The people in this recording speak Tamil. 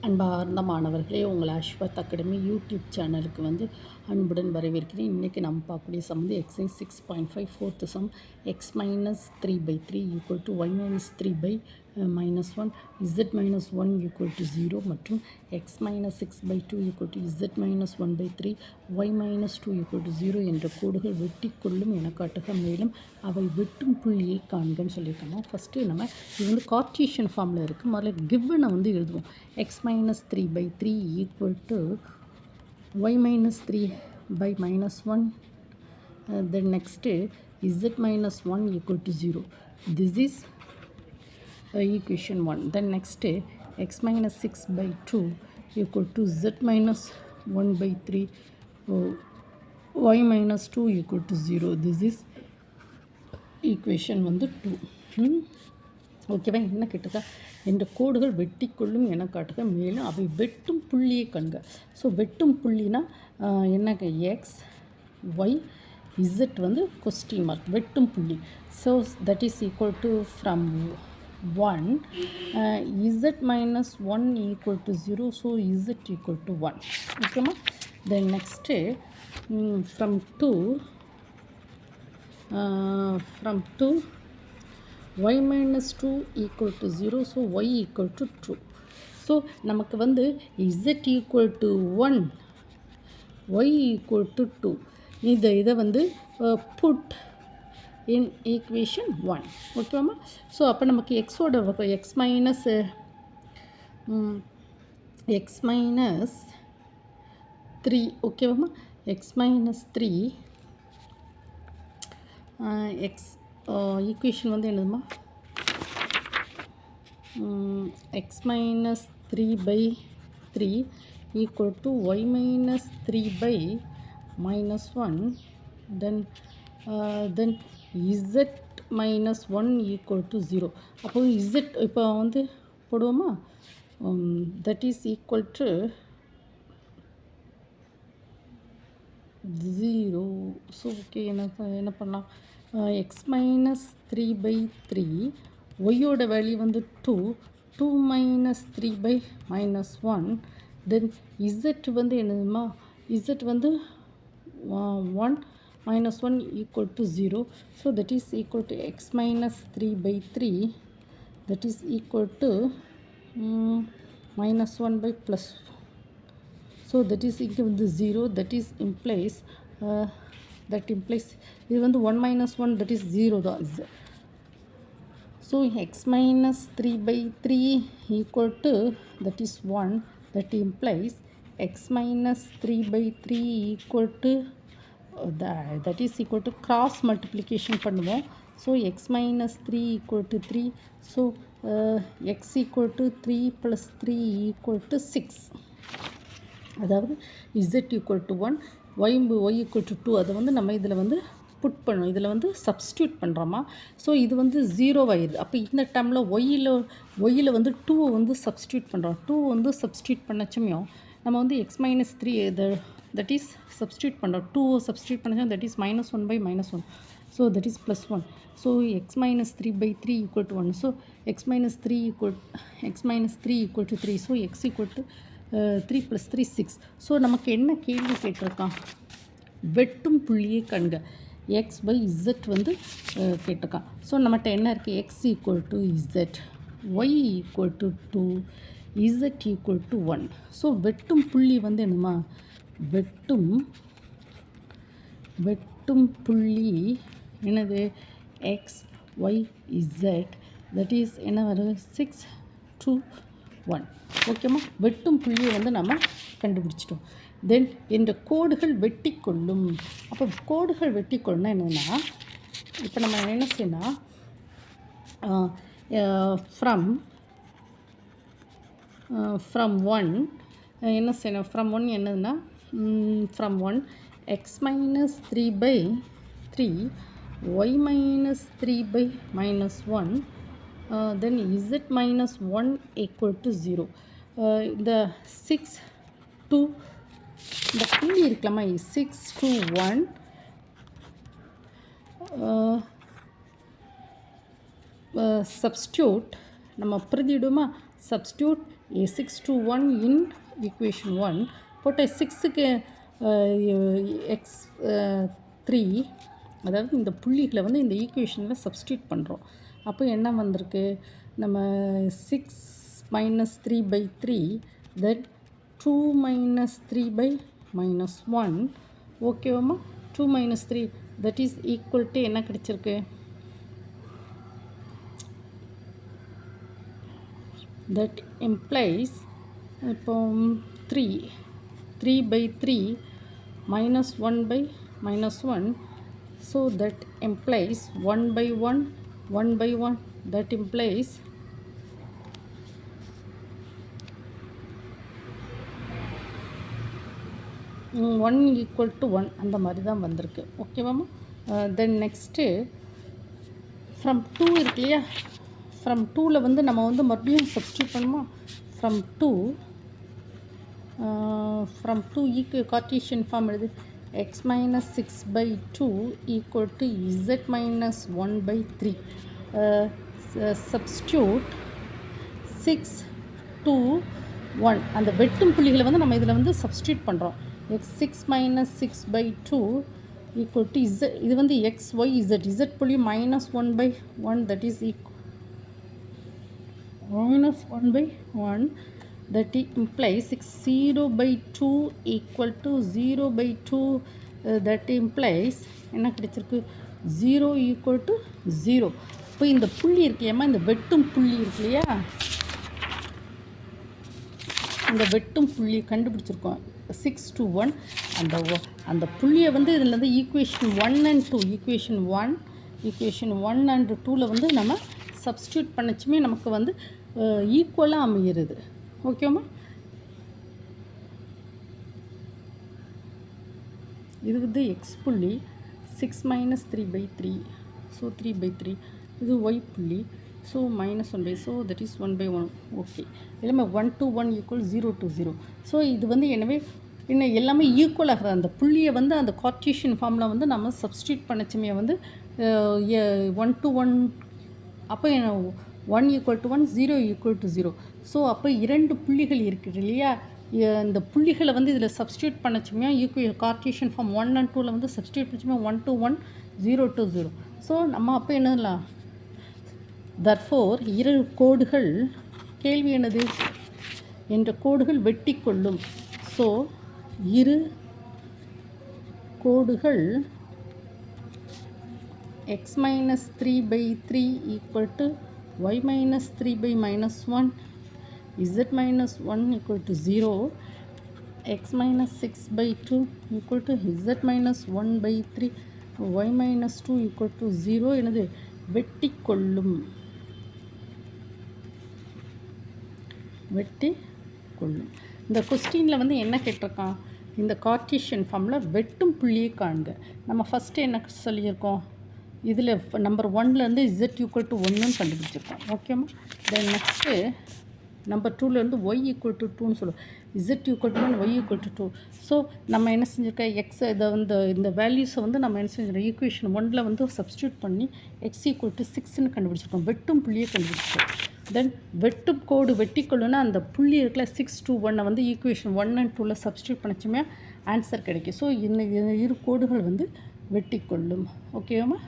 அன்பார்ந்த மாணவர்களே, உங்கள் அஸ்வத் அகாடமி யூடியூப் சேனலுக்கு அன்புடன் வரவேற்கிறேன். இன்றைக்கி நம்ம பார்க்கக்கூடிய sum exercise 6.5 fourth sum X minus 3/3 equal to Y minus 3/-1 Z minus 1 equal to 0 மற்றும் X minus 6/2 equal to Z minus 1/3 Y minus 2 equal to 0 என்ற கோடுகள் வெட்டி கொள்ளும் என காட்டுக. மேலும் அவை வெட்டும் புள்ளியை காண்கன்னு சொல்லியிருக்கோம். ஃபஸ்ட்டு நம்ம இது கார்ட்டீசியன் ஃபார்மில் இருக்குது. முதல்ல கிவனை எழுதுவோம். X minus 3/3 equal to y minus 3/-1. Then next z minus 1 equal to 0. This is equation 1. Then next x minus 6/2 equal to z minus 1/3 y minus 2 equal to 0. This is equation 2. ஓகேவா? என்ன கேட்டுக்க, இந்த கோடுகள் வெட்டி கொள்ளும் என காட்டுக. மேலும் அவை வெட்டும் புள்ளியை கண்க. ஸோ வெட்டும் புள்ளினா என்னங்க, X Y Z question mark வெட்டும் புள்ளி. So that is equal to from 1 Z minus 1 equal to 0. So Z equal to 1. ஓகேம்மா? Then next from 2 y minus 2 equal to 0. So y equal to 2. So நமக்கு z equal to 1 y equal to 2. இதை put in equation 1. ஓகேவாம்மா? ஸோ அப்போ நமக்கு எக்ஸோட x minus 3. ஓகேவாம்மா? x minus 3 x ஈக்குவேஷன் என்னதுமா, x minus 3/3 equal to y minus 3/-1. then z minus 1 equal to 0. அப்போ z இப்போ போடுவோமா, that is equal to 0. So okay, என்ன பண்ணலாம், x minus 3/3 ஒய்யோட வேல்யூ 2 minus 3/-1. தென் z என்னதுமா, z 1 minus 1 equal to 0. so that is equal to x minus 3/3 that is equal to minus 1/+. so that is equal to 0. that is implies இது 1 minus 1 that is 0 தான். so x minus 3/3 equal to that is 1. that implies x minus 3/3 equal to that is equal to cross multiplication பண்ணுவோம். so x minus 3 equal to 3. so x equal to 3 plus 3 equal to 6. அதாவது z equal to 1 y equal to 2. அதை நம்ம இதில் புட் பண்ணணும். இதில் சப்ஸ்டியூட் பண்ணுறோமா. ஸோ இது 0 ஆயிடுது. அப்போ இந்த டைமில் ஒய்யில் 2 சப்ஸ்டியூட் பண்ணுறோம். 2 சப்ஸ்டியூட் பண்ணச்சமையும் நம்ம x minus 3 that is substitute பண்ணுறோம். 2 சப்ஸ்டியூட் பண்ணச்சோம் that is -1/-1. So that is +1. So x minus 3/3 equal to 1. So x minus 3 equal to 3. So x equal to 3 + 3 6. So நமக்கு என்ன கேள்வி கேட்டிருக்கான், வெட்டும் புள்ளியை கண்க. எக்ஸ் பை இசட் கேட்டிருக்கான். ஸோ நம்மகிட்ட என்ன இருக்குது, x equal to z, y equal to 2, z equal to 1. So வெட்டும் புள்ளி என்னமா, வெட்டும் புள்ளி என்னது, X Y Z that is என்ன வரும், 6 2 1. ஓகேம்மா? வெட்டும் புள்ளியை நம்ம கண்டுபிடிச்சிட்டோம். தென் இந்த கோடுகள் வெட்டி கொள்ளும். அப்போ கோடுகள் வெட்டி கொள்ளுன்னா என்னென்னா, இப்போ நம்ம என்ன செய்யணும், ஃப்ரம் 1 என்ன செய்யணும், ஃப்ரம் 1 என்னதுன்னா, from 1 X minus 3/3 Y minus 3/-1 then z minus 1 equal to 0. இந்த 6 2 இந்த புள்ளி இருக்கலாமா, 6 to 1 substitute நம்ம பிரதிடுமா substitute a6 to 1 in equation 1 போட்ட 6க்கு x3 அதாவது இந்த புள்ளிகளை வந்து இந்த ஈக்குவேஷனில் சப்ஸ்டியூட் பண்ணுறோம். அப்போ என்ன வந்திருக்கு, நம்ம 6 minus 3 by 3 that 2 minus 3 by minus 1 ஓகேவாம்மா. 2 minus 3 that is equal to என்ன கிடைச்சிருக்கு, that implies இப்போ 3 by 3 minus 1 by minus 1, so that implies 1 by 1 by 1, that implies 1 equal to 1 அந்த மாதிரி தான் வந்திருக்கு. ஓகேவாம்மா. தென் நெக்ஸ்ட்டு ஃப்ரம் 2 இருக்கு இல்லையா, ஃப்ரம் 2ல் வந்து நம்ம வந்து மறுபடியும் சப்ஸ்டியூட் பண்ணுமா. ஃப்ரம் 2 கார்ட்டீசியன் ஃபார்ம் எழுது. x minus 6 by 2 equal to z minus 1 by 3. Substitute 6 to 1 அந்த வெட்டும் புள்ளிகளை வந்து நம்ம இதில் வந்து சப்ஸ்டியூட் பண்ணுறோம். x6 minus 6 by 2 equal to z, இது வந்து x y z, z புள்ளி minus 1 by 1 that is equal minus 1 by 1 that implies 0 by 2 equal to 0 by 2, that implies என்ன கிடைச்சிருக்கு, 0 equal to 0. இப்போ இந்த புள்ளி இருக்கலையாம்மா, இந்த வெட்டும் புள்ளி இருக்கு இல்லையா, இந்த வெட்டும் புள்ளி கண்டுபிடிச்சிருக்கோம் 6 to 1. அந்த புள்ளியை வந்து இதில் வந்து ஈக்குவேஷன் 1 and 2 ஈக்குவேஷன் 1 and 2ல் வந்து நம்ம சப்ஸ்டியூட் பண்ணிச்சுமே நமக்கு வந்து ஈக்குவலாக அமைகிறது. ஓகேம்மா. இது வந்து எக்ஸ் புள்ளி 6 minus 3 by 3, ஸோ 3 by 3. இது ஒய் புள்ளி, so minus 1 by, so that is 1 by 1. Okay, எல்லாமே 1 to 1 equal 0 to 0. ஸோ இது வந்து எனவே இன்னும் எல்லாமே ஈக்குவல் ஆகுது. அந்த புள்ளியை வந்து அந்த கார்ட்டீசியன் ஃபார்மில் வந்து நம்ம சப்ஸ்டியூட் பண்ணிச்சுமே வந்து 1 to 1, அப்போ 1 equal to 1, 0 equal to 0. So அப்போ 2 புள்ளிகள் இருக்குது இல்லையா, இந்த புள்ளிகளை வந்து இதில் சப்ஸ்டியூட் பண்ணிச்சுமே கார்ட்டீசியன் ஃபார்ம் 1 and 2ல் வந்து சப்ஸ்டியூட் பண்ணிச்சுமே 1 to 1, 0 to 0. ஸோ நம்ம அப்போ என்னலாம், தர்ஃபோர் இரு கோடுகள், கேள்வி என்னது, என்ற கோடுகள் வெட்டி கொள்ளும். ஸோ இரு கோடுகள் x minus 3 by 3 equal to y minus 3 by minus 1, z minus 1 equal to 0, x minus 6 by 2 equal to z minus 1 by 3, y minus 2 equal to 0 என்னது, வெட்டி கொள்ளும். இந்த கொஸ்டினில் வந்து என்ன கேட்டிருக்கான், இந்த கார்ட்டீசியன் ஃபார்மில் வெட்டும் புள்ளியை காண்க. நம்ம ஃபஸ்ட்டு என்ன சொல்லியிருக்கோம், இதில் நம்பர் 1லேருந்து z equal to 1ன்னு கண்டுபிடிச்சிருக்கோம். ஓகேம்மா. தென் நெக்ஸ்ட்டு நம்பர் 2லேருந்து y equal to 2ன்னு சொல்லுவோம். z equal to 1, y equal to 2. So நம்ம என்ன செஞ்சுருக்கோம், எக்ஸ் இதை வந்து இந்த வேல்யூஸை வந்து நம்ம என்ன செஞ்சிருக்கோம், ஈக்குவேஷன் 1ல் வந்து சப்ஸ்டியூட் பண்ணி x equal to 6ன்னு கண்டுபிடிச்சிருக்கோம். வெட்டும் புள்ளியை கண்டுபிடிச்சிருக்கோம். தென் வெட்டும் கோடு வெட்டிக்கொள்ளுன்னா அந்த புள்ளி இருக்கல 6 to 1 வந்து ஈக்குவேஷன் 1 and 2ல் சப்ஸ்டியூட் பண்ணிச்சுமே ஆன்சர் கிடைக்கும். ஸோ இந்த இரு கோடுகள் வந்து வெட்டிக்கொள்ளும். ஓகேவாம்மா.